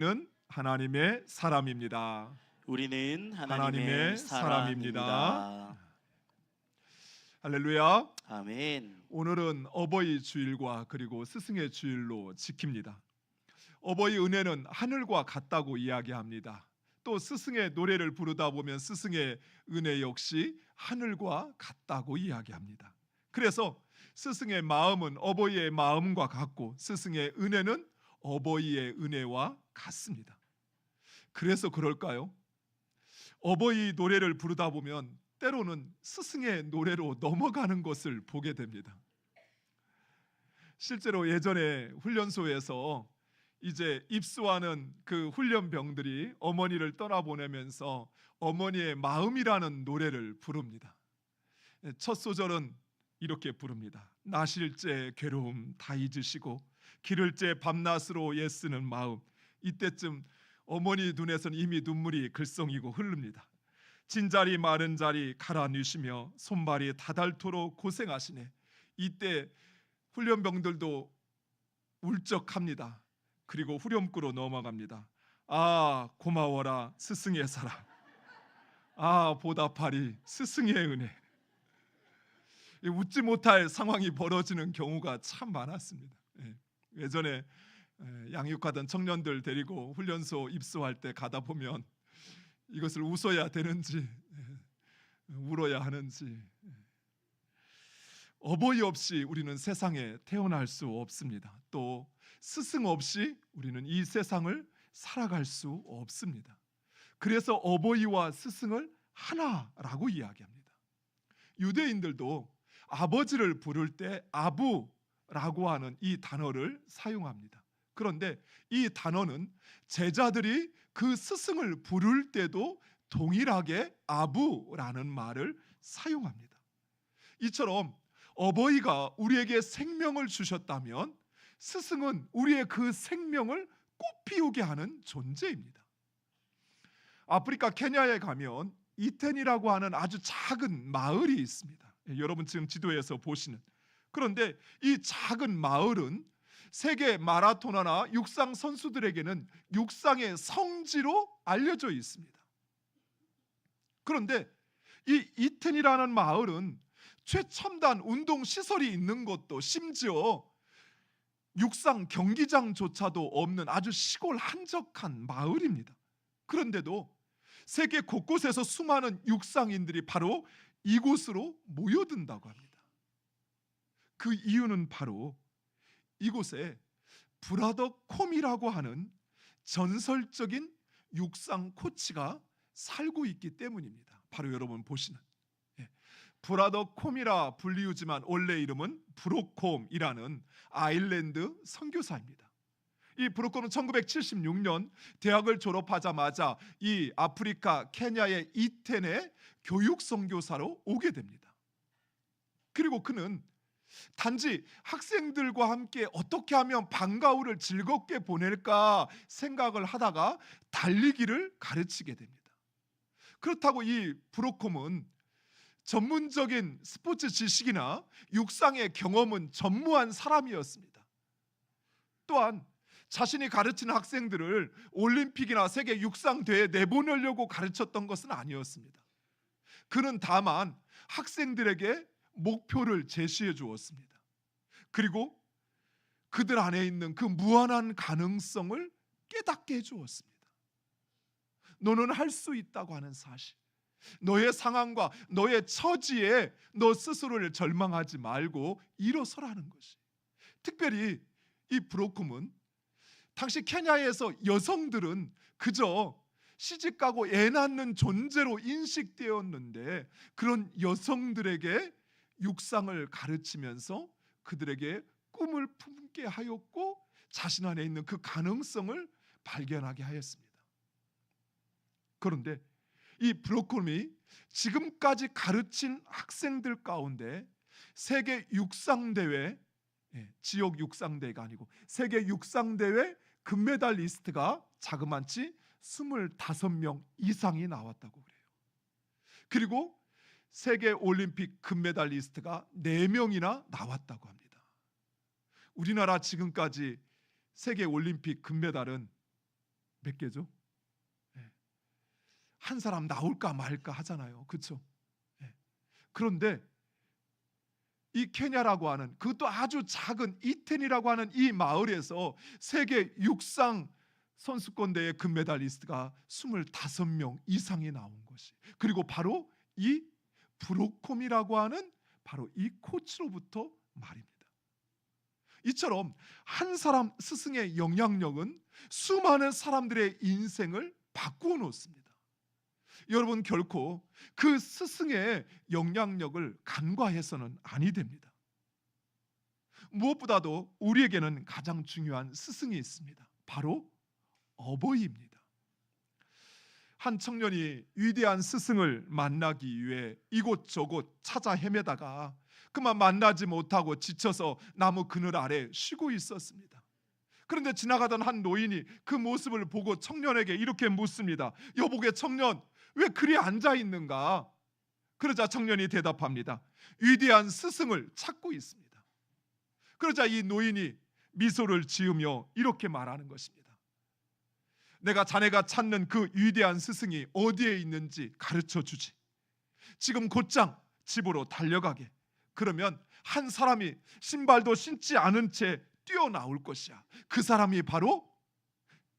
는 하나님의 사람입니다. 우리는 하나님의 하나님의 사람입니다. 사람입니다. 할렐루야. 아멘. 오늘은 어버이 주일과 그리고 스승의 주일로 지킵니다. 어버이 은혜는 하늘과 같다고 이야기합니다. 또 스승의 노래를 부르다 보면 스승의 은혜 역시 하늘과 같다고 이야기합니다. 그래서 스승의 마음은 어버이의 마음과 같고 스승의 은혜는 어버이의 은혜와 같습니다. 그래서 그럴까요? 어버이 노래를 부르다 보면 때로는 스승의 노래로 넘어가는 것을 보게 됩니다. 실제로 예전에 훈련소에서 이제 입소하는 그 훈련병들이 어머니를 떠나보내면서 어머니의 마음이라는 노래를 부릅니다. 첫 소절은 이렇게 부릅니다. 나실제 괴로움 다 잊으시고 기를제 밤낮으로 애쓰는 마음. 이때쯤 어머니 눈에선 이미 눈물이 글썽이고 흐릅니다. 진자리 마른 자리 갈아 넣으시며 손발이 다닳도록 고생하시네. 이때 훈련병들도 울적합니다. 그리고 후렴구로 넘어갑니다. 아 고마워라 스승의 사랑. 아 보답하리 스승의 은혜. 웃지 못할 상황이 벌어지는 경우가 참 많았습니다. 예전에 양육하던 청년들 데리고 훈련소 입소할 때 가다 보면 이것을 웃어야 되는지 울어야 하는지. 어버이 없이 우리는 세상에 태어날 수 없습니다. 또 스승 없이 우리는 이 세상을 살아갈 수 없습니다. 그래서 어버이와 스승을 하나라고 이야기합니다. 유대인들도 아버지를 부를 때 아부라고 하는 이 단어를 사용합니다. 그런데 이 단어는 제자들이 그 스승을 부를 때도 동일하게 아부라는 말을 사용합니다. 이처럼 어버이가 우리에게 생명을 주셨다면 스승은 우리의 그 생명을 꽃피우게 하는 존재입니다. 아프리카 케냐에 가면 이텐이라고 하는 아주 작은 마을이 있습니다. 여러분 지금 지도에서 보시는. 그런데 이 작은 마을은 세계 마라토너나 육상 선수들에게는 육상의 성지로 알려져 있습니다. 그런데 이 이텐이라는 마을은 최첨단 운동 시설이 있는 것도 심지어 육상 경기장조차도 없는 아주 시골 한적한 마을입니다. 그런데도 세계 곳곳에서 수많은 육상인들이 바로 이곳으로 모여든다고 합니다. 그 이유는 바로 이곳에 브라더 콤이라고 하는 전설적인 육상 코치가 살고 있기 때문입니다. 바로 여러분 보시는 브라더 콤이라 불리우지만 원래 이름은 브로콤이라는 아일랜드 선교사입니다. 이 브로콤은 1976년 대학을 졸업하자마자 이 아프리카 케냐의 이텐에 교육 선교사로 오게 됩니다. 그리고 그는 단지 학생들과 함께 어떻게 하면 방과 후를 즐겁게 보낼까 생각을 하다가 달리기를 가르치게 됩니다. 그렇다고 이 브로콤은 전문적인 스포츠 지식이나 육상의 경험은 전무한 사람이었습니다. 또한 자신이 가르치는 학생들을 올림픽이나 세계 육상 대회에 내보내려고 가르쳤던 것은 아니었습니다. 그는 다만 학생들에게 목표를 제시해 주었습니다. 그리고 그들 안에 있는 그 무한한 가능성을 깨닫게 해 주었습니다. 너는 할 수 있다고 하는 사실, 너의 상황과 너의 처지에 너 스스로를 절망하지 말고 일어서라는 것이. 특별히 이 브로콤은 당시 케냐에서 여성들은 그저 시집가고 애 낳는 존재로 인식되었는데 그런 여성들에게 육상을 가르치면서 그들에게 꿈을 품게 하였고 자신 안에 있는 그 가능성을 발견하게 하였습니다. 그런데 이 브로콤이 지금까지 가르친 학생들 가운데 세계 육상대회, 지역 육상대회가 아니고 세계 육상대회 금메달 리스트가 자그마치 25명 이상이 나왔다고 그래요. 그리고 세계 올림픽 금메달 리스트가 4명이나 나왔다고 합니다. 우리나라 지금까지 세계 올림픽 금메달은 몇 개죠? 한 사람 나올까 말까 하잖아요. 그렇죠? 그런데 이 케냐라고 하는, 그것도 아주 작은 이텐이라고 하는 이 마을에서 세계 육상 선수권 대회 금메달리스트가 25명 이상이 나온 것이, 그리고 바로 이 브로콤이라고 하는 바로 이 코치로부터 말입니다. 이처럼 한 사람 스승의 영향력은 수많은 사람들의 인생을 바꾸어 놓습니다. 여러분, 결코 그 스승의 영향력을 간과해서는 아니 됩니다. 무엇보다도 우리에게는 가장 중요한 스승이 있습니다. 바로 어버이입니다. 한 청년이 위대한 스승을 만나기 위해 이곳저곳 찾아 헤매다가 그만 만나지 못하고 지쳐서 나무 그늘 아래 쉬고 있었습니다. 그런데 지나가던 한 노인이 그 모습을 보고 청년에게 이렇게 묻습니다. 여보게 청년, 왜 그리 앉아 있는가? 그러자 청년이 대답합니다. 위대한 스승을 찾고 있습니다. 그러자 이 노인이 미소를 지으며 이렇게 말하는 것입니다. 내가 자네가 찾는 그 위대한 스승이 어디에 있는지 가르쳐 주지. 지금 곧장 집으로 달려가게. 그러면 한 사람이 신발도 신지 않은 채 뛰어나올 것이야. 그 사람이 바로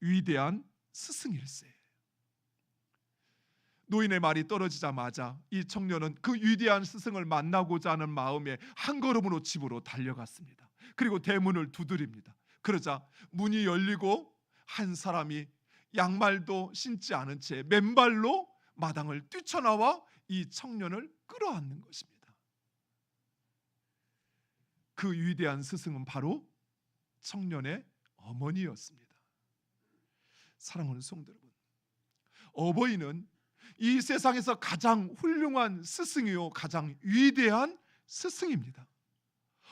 위대한 스승일세. 노인의 말이 떨어지자마자 이 청년은 그 위대한 스승을 만나고자 하는 마음에 한 걸음으로 집으로 달려갔습니다. 그리고 대문을 두드립니다. 그러자 문이 열리고 한 사람이 양말도 신지 않은 채 맨발로 마당을 뛰쳐나와 이 청년을 끌어안는 것입니다. 그 위대한 스승은 바로 청년의 어머니였습니다. 사랑하는 성도 여러분, 어버이는 이 세상에서 가장 훌륭한 스승이요 가장 위대한 스승입니다.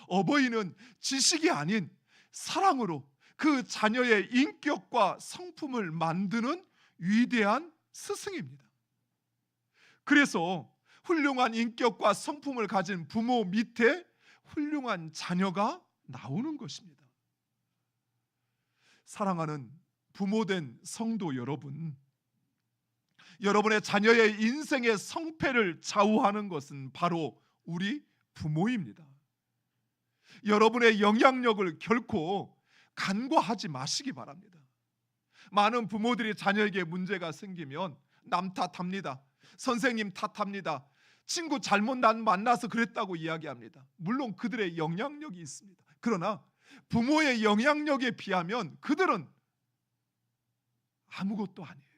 어버이는 지식이 아닌 사랑으로 그 자녀의 인격과 성품을 만드는 위대한 스승입니다. 그래서 훌륭한 인격과 성품을 가진 부모 밑에 훌륭한 자녀가 나오는 것입니다. 사랑하는 부모된 성도 여러분, 여러분의 자녀의 인생의 성패를 좌우하는 것은 바로 우리 부모입니다. 여러분의 영향력을 결코 간과하지 마시기 바랍니다. 많은 부모들이 자녀에게 문제가 생기면 남 탓합니다. 선생님 탓합니다. 친구 잘못 만나서 그랬다고 이야기합니다. 물론 그들의 영향력이 있습니다. 그러나 부모의 영향력에 비하면 그들은 아무것도 아니에요.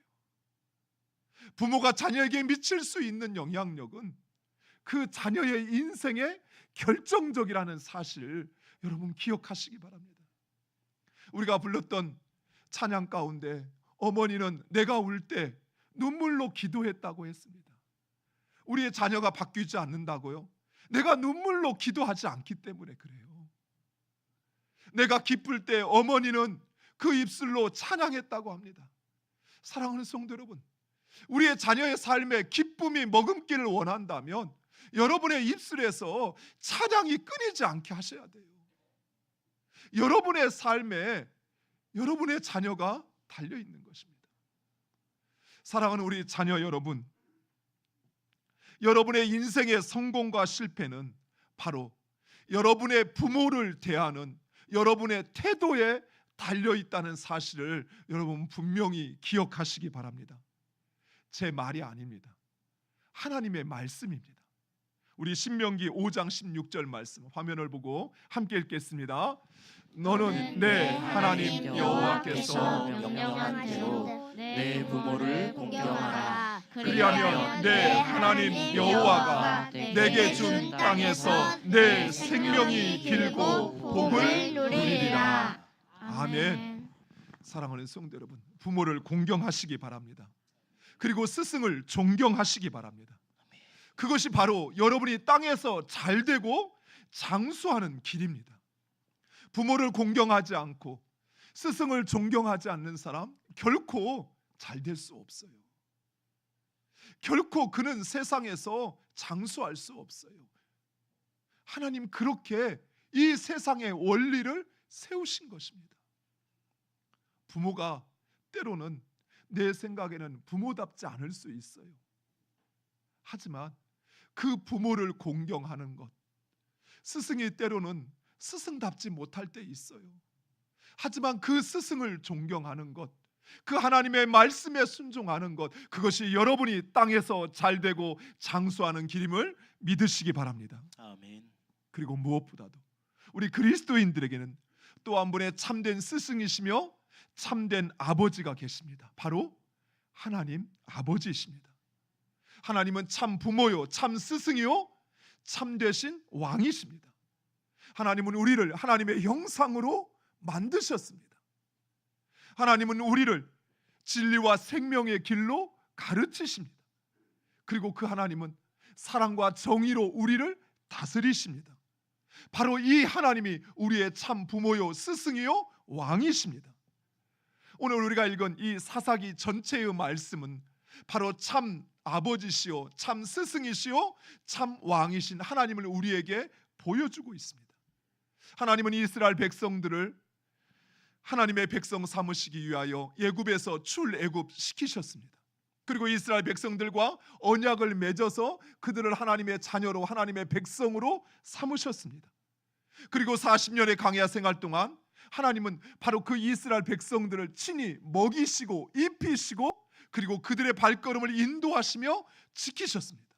부모가 자녀에게 미칠 수 있는 영향력은 그 자녀의 인생에 결정적이라는 사실을 여러분 기억하시기 바랍니다. 우리가 불렀던 찬양 가운데 어머니는 내가 울 때 눈물로 기도했다고 했습니다. 우리의 자녀가 바뀌지 않는다고요? 내가 눈물로 기도하지 않기 때문에 그래요. 내가 기쁠 때 어머니는 그 입술로 찬양했다고 합니다. 사랑하는 성도 여러분, 우리의 자녀의 삶에 기쁨이 머금기를 원한다면 여러분의 입술에서 찬양이 끊이지 않게 하셔야 돼요. 여러분의 삶에 여러분의 자녀가 달려있는 것입니다. 사랑하는 우리 자녀 여러분, 여러분의 인생의 성공과 실패는 바로 여러분의 부모를 대하는 여러분의 태도에 달려있다는 사실을 여러분 분명히 기억하시기 바랍니다. 제 말이 아닙니다. 하나님의 말씀입니다. 우리 신명기 5장 16절 말씀 화면을 보고 함께 읽겠습니다. 너는 내 하나님 여호와께서 명령한 대로 내 부모를 공경하라. 그리하면 내 하나님 여호와가 내게 준 땅에서 내 생명이 길고 복을 누리리라. 아멘. 사랑하는 성도 여러분, 부모를 공경하시기 바랍니다. 그리고 스승을 존경하시기 바랍니다. 그것이 바로 여러분이 땅에서 잘되고 장수하는 길입니다. 부모를 공경하지 않고 스승을 존경하지 않는 사람 결코 잘될 수 없어요. 결코 그는 세상에서 장수할 수 없어요. 하나님 그렇게 이 세상의 원리를 세우신 것입니다. 부모가 때로는 내 생각에는 부모답지 않을 수 있어요. 하지만 그 부모를 공경하는 것, 스승이 때로는 스승답지 못할 때 있어요. 하지만 그 스승을 존경하는 것, 그 하나님의 말씀에 순종하는 것, 그것이 여러분이 땅에서 잘되고 장수하는 길임을 믿으시기 바랍니다. 아멘. 그리고 무엇보다도 우리 그리스도인들에게는 또 한 분의 참된 스승이시며 참된 아버지가 계십니다. 바로 하나님 아버지이십니다. 하나님은 참 부모요, 참 스승이요, 참되신 왕이십니다. 하나님은 우리를 하나님의 형상으로 만드셨습니다. 하나님은 우리를 진리와 생명의 길로 가르치십니다. 그리고 그 하나님은 사랑과 정의로 우리를 다스리십니다. 바로 이 하나님이 우리의 참 부모요, 스승이요, 왕이십니다. 오늘 우리가 읽은 이 사사기 전체의 말씀은 바로 참 아버지시요, 참 스승이시요, 참 왕이신 하나님을 우리에게 보여주고 있습니다. 하나님은 이스라엘 백성들을 하나님의 백성 삼으시기 위하여 애굽에서 출애굽시키셨습니다. 그리고 이스라엘 백성들과 언약을 맺어서 그들을 하나님의 자녀로, 하나님의 백성으로 삼으셨습니다. 그리고 40년의 광야 생활 동안 하나님은 바로 그 이스라엘 백성들을 친히 먹이시고 입히시고 그리고 그들의 발걸음을 인도하시며 지키셨습니다.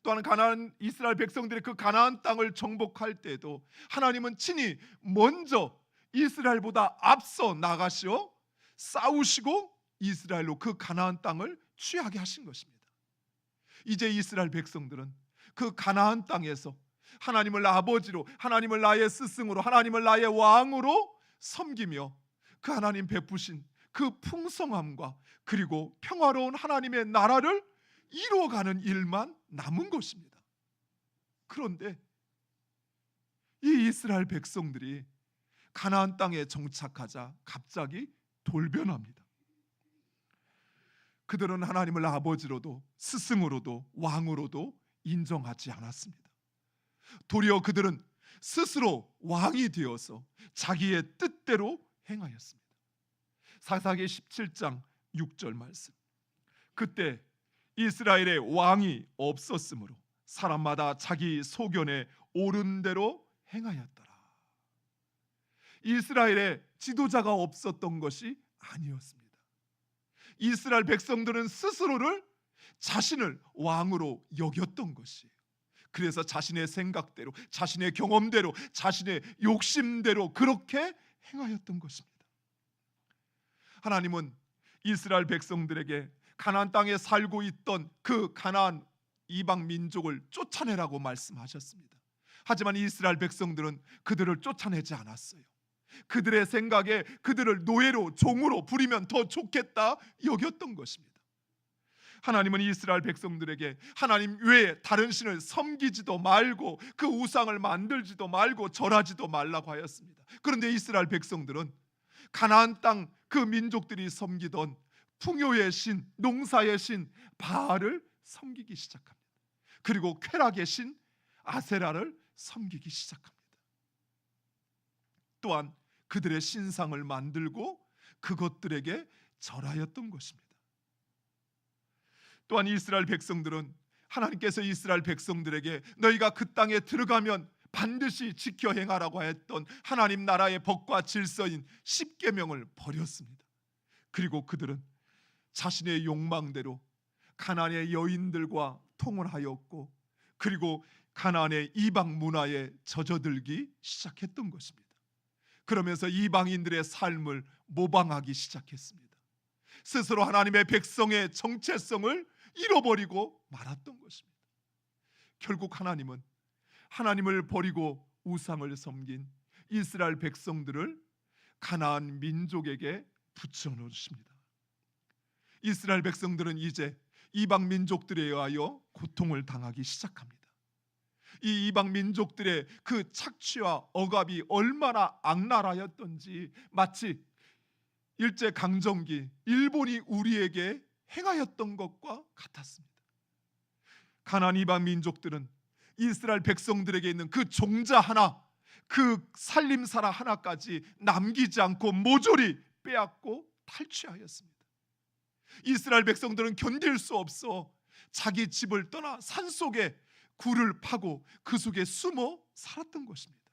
또한 가나안 이스라엘 백성들의 그 가나안 땅을 정복할 때도 하나님은 친히 먼저 이스라엘보다 앞서 나가시어 싸우시고 이스라엘로 그 가나안 땅을 취하게 하신 것입니다. 이제 이스라엘 백성들은 그 가나안 땅에서 하나님을 아버지로, 하나님을 나의 스승으로, 하나님을 나의 왕으로 섬기며 그 하나님 베푸신 그 풍성함과 그리고 평화로운 하나님의 나라를 이루어가는 일만 남은 것입니다. 그런데 이 이스라엘 백성들이 가나안 땅에 정착하자 갑자기 돌변합니다. 그들은 하나님을 아버지로도 스승으로도 왕으로도 인정하지 않았습니다. 도리어 그들은 스스로 왕이 되어서 자기의 뜻대로 행하였습니다. 사사기 17장 6절 말씀. 그때 이스라엘에 왕이 없었으므로 사람마다 자기 소견에 옳은 대로 행하였더라. 이스라엘에 지도자가 없었던 것이 아니었습니다. 이스라엘 백성들은 스스로를 자신을 왕으로 여겼던 것이에요. 그래서 자신의 생각대로, 자신의 경험대로, 자신의 욕심대로 그렇게 행하였던 것입니다. 하나님은 이스라엘 백성들에게 가나안 땅에 살고 있던 그 가나안 이방 민족을 쫓아내라고 말씀하셨습니다. 하지만 이스라엘 백성들은 그들을 쫓아내지 않았어요. 그들의 생각에 그들을 노예로, 종으로 부리면 더 좋겠다 여겼던 것입니다. 하나님은 이스라엘 백성들에게 하나님 외에 다른 신을 섬기지도 말고 그 우상을 만들지도 말고 절하지도 말라고 하였습니다. 그런데 이스라엘 백성들은 가나안 땅 그 민족들이 섬기던 풍요의 신, 농사의 신 바알을 섬기기 시작합니다. 그리고 쾌락의 신 아세라를 섬기기 시작합니다. 또한 그들의 신상을 만들고 그것들에게 절하였던 것입니다. 또한 이스라엘 백성들은 하나님께서 이스라엘 백성들에게 너희가 그 땅에 들어가면 반드시 지켜 행하라고 했던 하나님 나라의 법과 질서인 십계명을 버렸습니다. 그리고 그들은 자신의 욕망대로 가나안의 여인들과 통을 하였고 그리고 가나안의 이방 문화에 젖어들기 시작했던 것입니다. 그러면서 이방인들의 삶을 모방하기 시작했습니다. 스스로 하나님의 백성의 정체성을 잃어버리고 말았던 것입니다. 결국 하나님은 하나님을 버리고 우상을 섬긴 이스라엘 백성들을 가나안 민족에게 붙여놓으십니다. 이스라엘 백성들은 이제 이방 민족들에 의하여 고통을 당하기 시작합니다. 이 이방 민족들의 그 착취와 억압이 얼마나 악랄하였던지 마치 일제 강점기 일본이 우리에게 행하였던 것과 같았습니다. 가나안 이방 민족들은 이스라엘 백성들에게 있는 그 종자 하나, 그 살림살아 하나까지 남기지 않고 모조리 빼앗고 탈취하였습니다. 이스라엘 백성들은 견딜 수 없어 자기 집을 떠나 산속에 굴을 파고 그 속에 숨어 살았던 것입니다.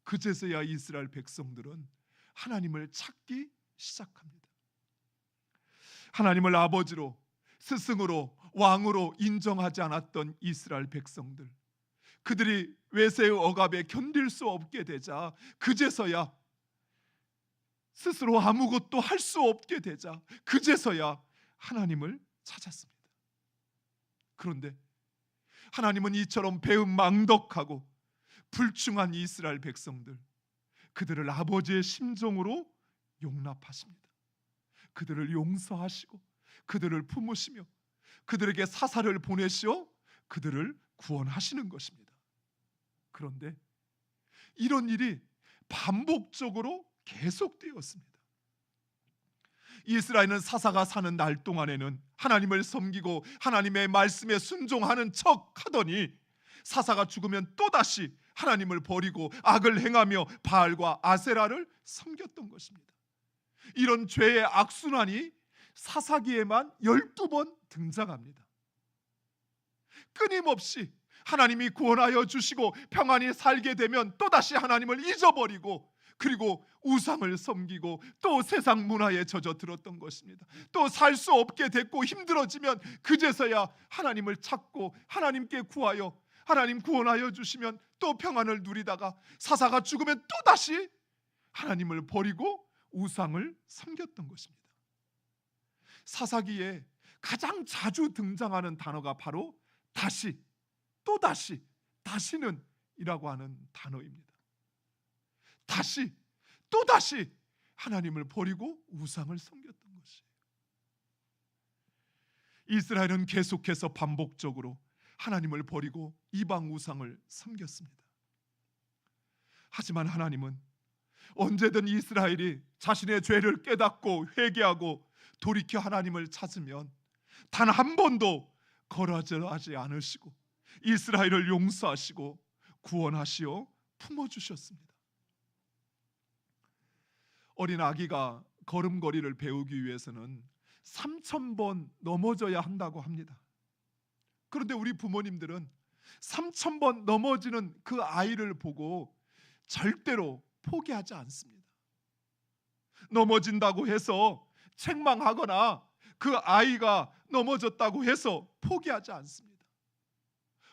그제서야 이스라엘 백성들은 하나님을 찾기 시작합니다. 하나님을 아버지로, 스승으로, 왕으로 인정하지 않았던 이스라엘 백성들, 그들이 외세의 억압에 견딜 수 없게 되자, 그제서야 스스로 아무것도 할 수 없게 되자, 그제서야 하나님을 찾았습니다. 그런데 하나님은 이처럼 배은망덕하고 불충한 이스라엘 백성들, 그들을 아버지의 심정으로 용납하십니다. 그들을 용서하시고 그들을 품으시며 그들에게 사사를 보내시어 그들을 구원하시는 것입니다. 그런데 이런 일이 반복적으로 계속되었습니다. 이스라엘은 사사가 사는 날 동안에는 하나님을 섬기고 하나님의 말씀에 순종하는 척 하더니 사사가 죽으면 또다시 하나님을 버리고 악을 행하며 바알과 아세라를 섬겼던 것입니다. 이런 죄의 악순환이 사사기에만 12번 등장합니다. 끊임없이 하나님이 구원하여 주시고 평안히 살게 되면 또다시 하나님을 잊어버리고, 그리고 우상을 섬기고 또 세상 문화에 젖어들었던 것입니다. 또 살 수 없게 됐고 힘들어지면 그제서야 하나님을 찾고 하나님께 구하여 하나님 구원하여 주시면 또 평안을 누리다가 사사가 죽으면 또다시 하나님을 버리고 우상을 섬겼던 것입니다. 사사기에 가장 자주 등장하는 단어가 바로 다시, 또다시, 다시는 이라고 하는 단어입니다. 다시, 또다시 하나님을 버리고 우상을 섬겼던 것이에요. 이스라엘은 계속해서 반복적으로 하나님을 버리고 이방 우상을 섬겼습니다. 하지만 하나님은 언제든 이스라엘이 자신의 죄를 깨닫고 회개하고 돌이켜 하나님을 찾으면 단 한 번도 거절하지 않으시고 이스라엘을 용서하시고 구원하시어 품어주셨습니다. 어린 아기가 걸음걸이를 배우기 위해서는 3,000번 넘어져야 한다고 합니다. 그런데 우리 부모님들은 3,000번 넘어지는 그 아이를 보고 절대로 포기하지 않습니다. 넘어진다고 해서 책망하거나 그 아이가 넘어졌다고 해서 포기하지 않습니다.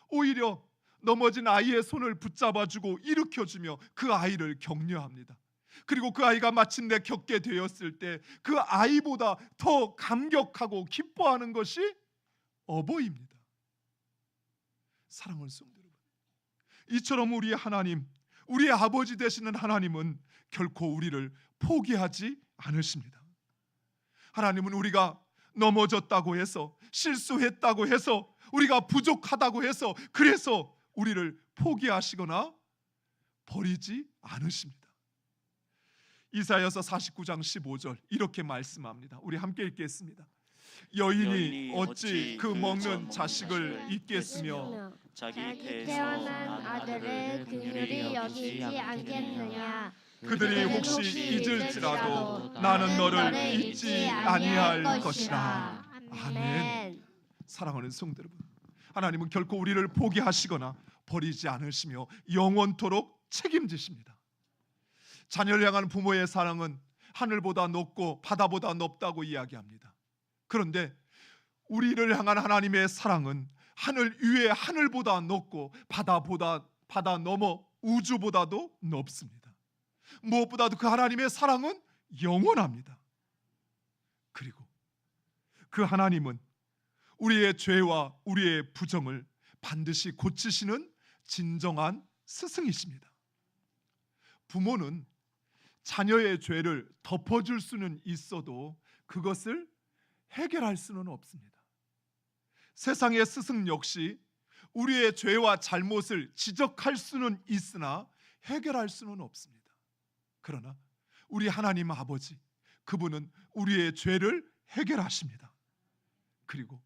오히려 넘어진 아이의 손을 붙잡아주고 일으켜주며 그 아이를 격려합니다. 그리고 그 아이가 마침내 겪게 되었을 때 그 아이보다 더 감격하고 기뻐하는 것이 어버이입니다. 사랑하는 성도 여러분, 이처럼 우리 하나님, 우리의 아버지 되시는 하나님은 결코 우리를 포기하지 않으십니다. 하나님은 우리가 넘어졌다고 해서, 실수했다고 해서, 우리가 부족하다고 해서 그래서 우리를 포기하시거나 버리지 않으십니다. 이사야서 49장 15절 이렇게 말씀합니다. 우리 함께 읽겠습니다. 여인이 어찌 그 먹는 자식을 잊겠으며 자기 태어난 아들을 긍휼히 여기지 않겠느냐. 그들이 혹시 잊을지라도 나는 너를 잊지 아니할 것이라. 아멘. 사랑하는 성도 여러분, 하나님은 결코 우리를 포기하시거나 버리지 않으시며 영원토록 책임지십니다. 자녀를 향한 부모의 사랑은 하늘보다 높고 바다보다 높다고 이야기합니다. 그런데 우리를 향한 하나님의 사랑은 하늘 위에 하늘보다 높고 바다 넘어 우주보다도 높습니다. 무엇보다도 그 하나님의 사랑은 영원합니다. 그리고 그 하나님은 우리의 죄와 우리의 부정을 반드시 고치시는 진정한 스승이십니다. 부모는 자녀의 죄를 덮어줄 수는 있어도 그것을 해결할 수는 없습니다. 세상의 스승 역시 우리의 죄와 잘못을 지적할 수는 있으나 해결할 수는 없습니다. 그러나 우리 하나님 아버지, 그분은 우리의 죄를 해결하십니다. 그리고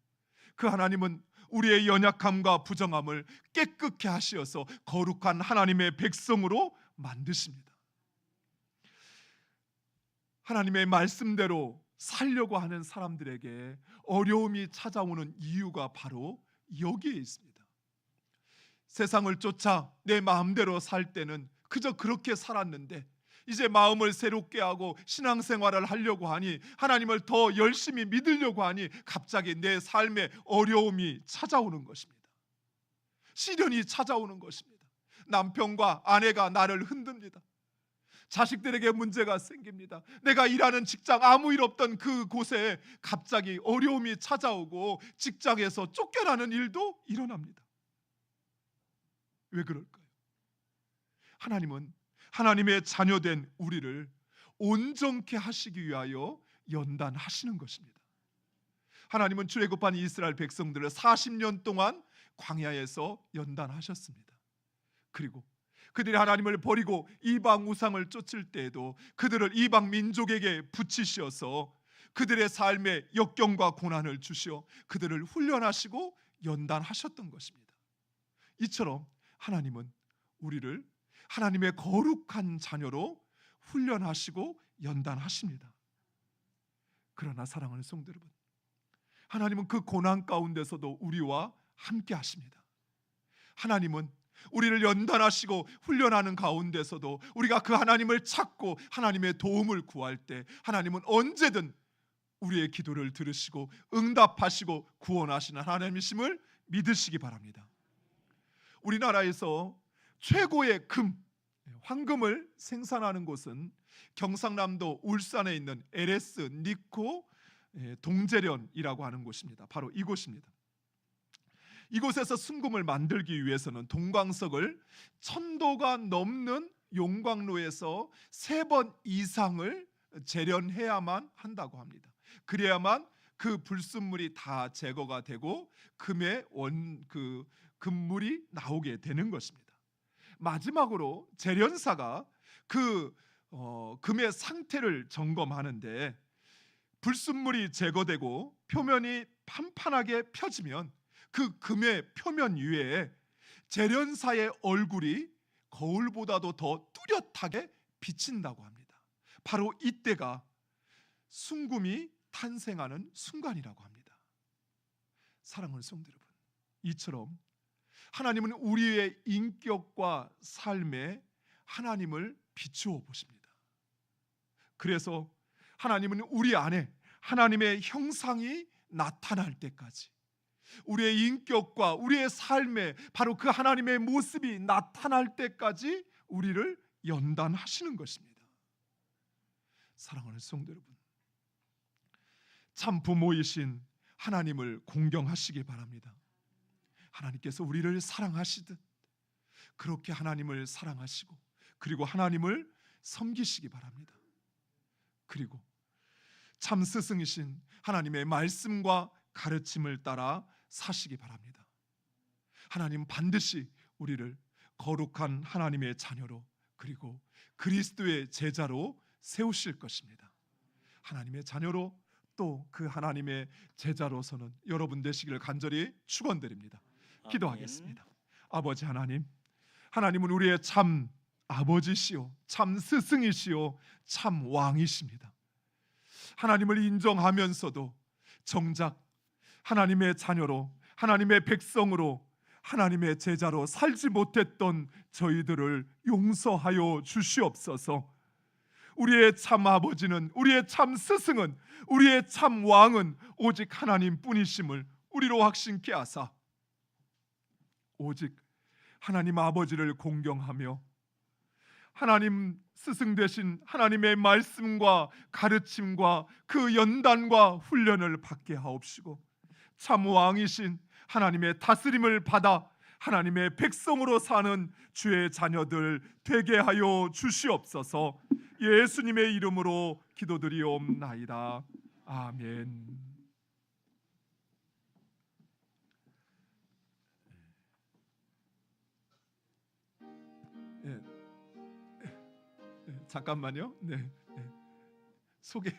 그 하나님은 우리의 연약함과 부정함을 깨끗게 하시어서 거룩한 하나님의 백성으로 만드십니다. 하나님의 말씀대로 살려고 하는 사람들에게 어려움이 찾아오는 이유가 바로 여기에 있습니다. 세상을 쫓아 내 마음대로 살 때는 그저 그렇게 살았는데 이제 마음을 새롭게 하고 신앙생활을 하려고 하니, 하나님을 더 열심히 믿으려고 하니 갑자기 내 삶에 어려움이 찾아오는 것입니다. 시련이 찾아오는 것입니다. 남편과 아내가 나를 흔듭니다. 자식들에게 문제가 생깁니다. 내가 일하는 직장, 아무 일 없던 그곳에 갑자기 어려움이 찾아오고 직장에서 쫓겨나는 일도 일어납니다. 왜 그럴까요? 하나님은 하나님의 자녀된 우리를 온전케 하시기 위하여 연단하시는 것입니다. 하나님은 출애굽한 이스라엘 백성들을 40년 동안 광야에서 연단하셨습니다. 그리고 그들이 하나님을 버리고 이방 우상을 쫓을 때에도 그들을 이방 민족에게 붙이셔서 그들의 삶에 역경과 고난을 주시어 그들을 훈련하시고 연단하셨던 것입니다. 이처럼 하나님은 우리를 하나님의 거룩한 자녀로 훈련하시고 연단하십니다. 그러나 사랑하는 성도 여러분, 하나님은 그 고난 가운데서도 우리와 함께 하십니다. 하나님은 우리를 연단하시고 훈련하는 가운데서도 우리가 그 하나님을 찾고 하나님의 도움을 구할 때 하나님은 언제든 우리의 기도를 들으시고 응답하시고 구원하시는 하나님이심을 믿으시기 바랍니다. 우리나라에서 최고의 황금을 생산하는 곳은 경상남도 울산에 있는 LS 니코 동제련이라고 하는 곳입니다. 바로 이곳입니다. 이곳에서 순금을 만들기 위해서는 동광석을 1000도가 넘는 용광로에서 3번 이상을 재련해야만 한다고 합니다. 그래야만 그 불순물이 다 제거가 되고 금물이 나오게 되는 것입니다. 마지막으로 재련사가 금의 상태를 점검하는데 불순물이 제거되고 표면이 판판하게 펴지면 그 금의 표면 위에 재련사의 얼굴이 거울보다도 더 뚜렷하게 비친다고 합니다. 바로 이때가 순금이 탄생하는 순간이라고 합니다. 사랑하는 성도 여러분, 이처럼 하나님은 우리의 인격과 삶에 하나님을 비추어 보십니다. 그래서 하나님은 우리 안에 하나님의 형상이 나타날 때까지, 우리의 인격과 우리의 삶에 바로 그 하나님의 모습이 나타날 때까지 우리를 연단하시는 것입니다. 사랑하는 성도 여러분, 참 부모이신 하나님을 공경하시기 바랍니다. 하나님께서 우리를 사랑하시듯 그렇게 하나님을 사랑하시고 그리고 하나님을 섬기시기 바랍니다. 그리고 참 스승이신 하나님의 말씀과 가르침을 따라 사시기 바랍니다. 하나님 반드시 우리를 거룩한 하나님의 자녀로 그리고 그리스도의 제자로 세우실 것입니다. 하나님의 자녀로 또 그 하나님의 제자로서는 여러분 되시기를 간절히 축원드립니다. 기도하겠습니다. 아버지 하나님, 하나님은 우리의 참 아버지시요 참 스승이시요 참 왕이십니다. 하나님을 인정하면서도 정작 하나님의 자녀로 하나님의 백성으로 하나님의 제자로 살지 못했던 저희들을 용서하여 주시옵소서. 우리의 참 아버지는, 우리의 참 스승은, 우리의 참 왕은 오직 하나님뿐이심을 우리로 확신케 하사 오직 하나님 아버지를 공경하며 하나님 스승 되신 하나님의 말씀과 가르침과 그 연단과 훈련을 받게 하옵시고 참 왕이신 하나님의 다스림을 받아 하나님의 백성으로 사는 주의 자녀들 되게 하여 주시옵소서. 예수님의 이름으로 기도드리옵나이다. 아멘. 잠깐만요. 네. 소개.